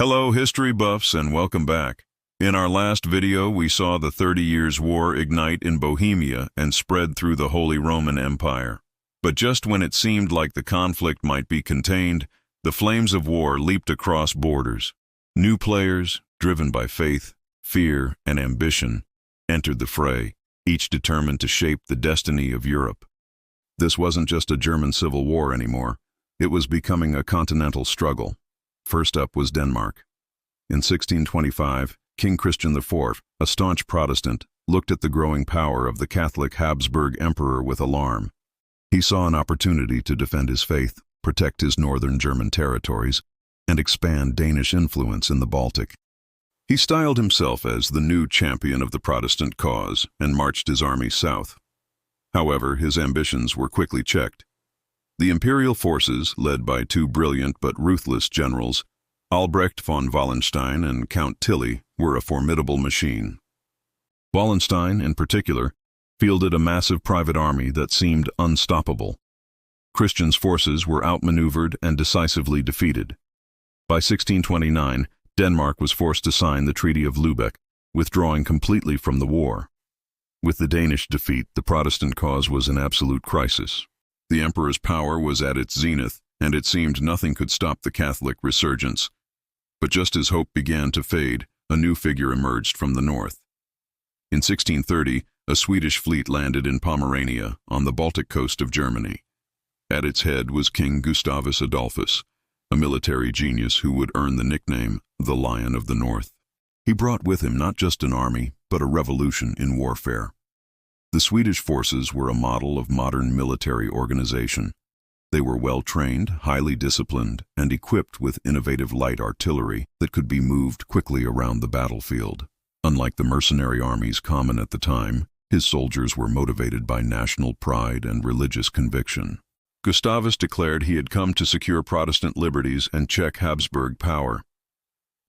Hello, history buffs, and welcome back. In our last video, we saw the 30 Years' War ignite in Bohemia and spread through the Holy Roman Empire. But just when it seemed like the conflict might be contained, the flames of war leaped across borders. New players, driven by faith, fear, and ambition, entered the fray, each determined to shape the destiny of Europe. This wasn't just a German civil war anymore. It was becoming a continental struggle. First up was Denmark. In 1625, King Christian IV, a staunch Protestant, looked at the growing power of the Catholic Habsburg emperor with alarm. He saw an opportunity to defend his faith, protect his northern German territories, and expand Danish influence in the Baltic. He styled himself as the new champion of the Protestant cause and marched his army south. However, his ambitions were quickly checked. The Imperial forces, led by two brilliant but ruthless generals, Albrecht von Wallenstein and Count Tilly, were a formidable machine. Wallenstein, in particular, fielded a massive private army that seemed unstoppable. Christian's forces were outmaneuvered and decisively defeated. By 1629, Denmark was forced to sign the Treaty of Lübeck, withdrawing completely from the war. With the Danish defeat, the Protestant cause was in absolute crisis. The emperor's power was at its zenith, and it seemed nothing could stop the Catholic resurgence. But just as hope began to fade, a new figure emerged from the north. In 1630, a Swedish fleet landed in Pomerania, on the Baltic coast of Germany. At its head was King Gustavus Adolphus, a military genius who would earn the nickname the Lion of the North. He brought with him not just an army, but a revolution in warfare. The Swedish forces were a model of modern military organization. They were well-trained, highly disciplined, and equipped with innovative light artillery that could be moved quickly around the battlefield. Unlike the mercenary armies common at the time, his soldiers were motivated by national pride and religious conviction. Gustavus declared he had come to secure Protestant liberties and check Habsburg power.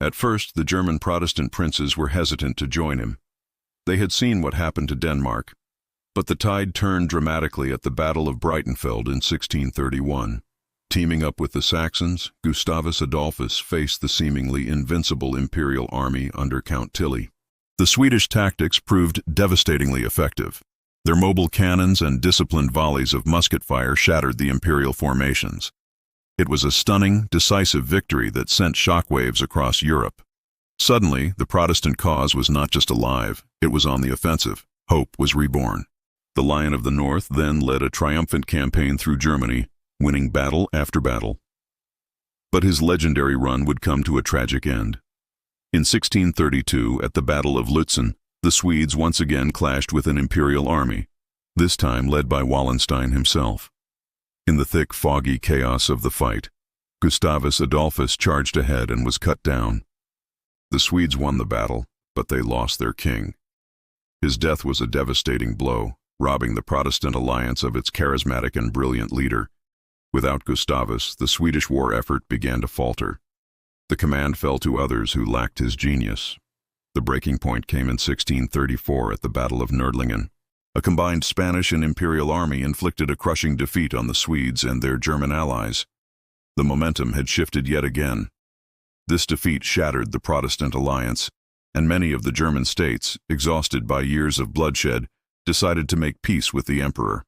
At first, the German Protestant princes were hesitant to join him. They had seen what happened to Denmark. But the tide turned dramatically at the Battle of Breitenfeld in 1631. Teaming up with the Saxons, Gustavus Adolphus faced the seemingly invincible Imperial army under Count Tilly. The Swedish tactics proved devastatingly effective. Their mobile cannons and disciplined volleys of musket fire shattered the Imperial formations. It was a stunning, decisive victory that sent shockwaves across Europe. Suddenly, the Protestant cause was not just alive, it was on the offensive. Hope was reborn. The Lion of the North then led a triumphant campaign through Germany, winning battle after battle. But his legendary run would come to a tragic end. In 1632, at the Battle of Lützen, the Swedes once again clashed with an imperial army, this time led by Wallenstein himself. In the thick, foggy chaos of the fight, Gustavus Adolphus charged ahead and was cut down. The Swedes won the battle, but they lost their king. His death was a devastating blow, robbing the Protestant alliance of its charismatic and brilliant leader. Without Gustavus, the Swedish war effort began to falter. The command fell to others who lacked his genius. The breaking point came in 1634 at the Battle of Nördlingen. A combined Spanish and Imperial army inflicted a crushing defeat on the Swedes and their German allies. The momentum had shifted yet again. This defeat shattered the Protestant alliance, and many of the German states, exhausted by years of bloodshed, decided to make peace with the emperor.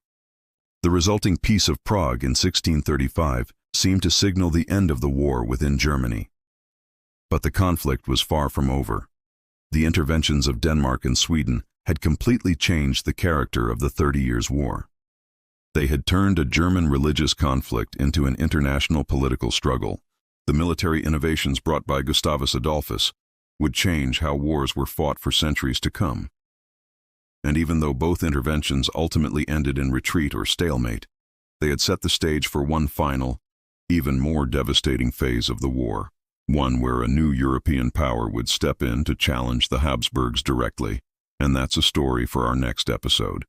The resulting Peace of Prague in 1635 seemed to signal the end of the war within Germany. But the conflict was far from over. The interventions of Denmark and Sweden had completely changed the character of the 30 Years' War. They had turned a German religious conflict into an international political struggle. The military innovations brought by Gustavus Adolphus would change how wars were fought for centuries to come. And even though both interventions ultimately ended in retreat or stalemate, they had set the stage for one final, even more devastating phase of the war, one where a new European power would step in to challenge the Habsburgs directly. And that's a story for our next episode.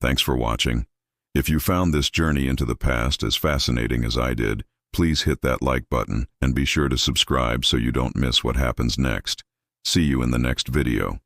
Thanks for watching. If you found this journey into the past as fascinating as I did, please hit that like button and be sure to subscribe so you don't miss what happens next. See you in the next video.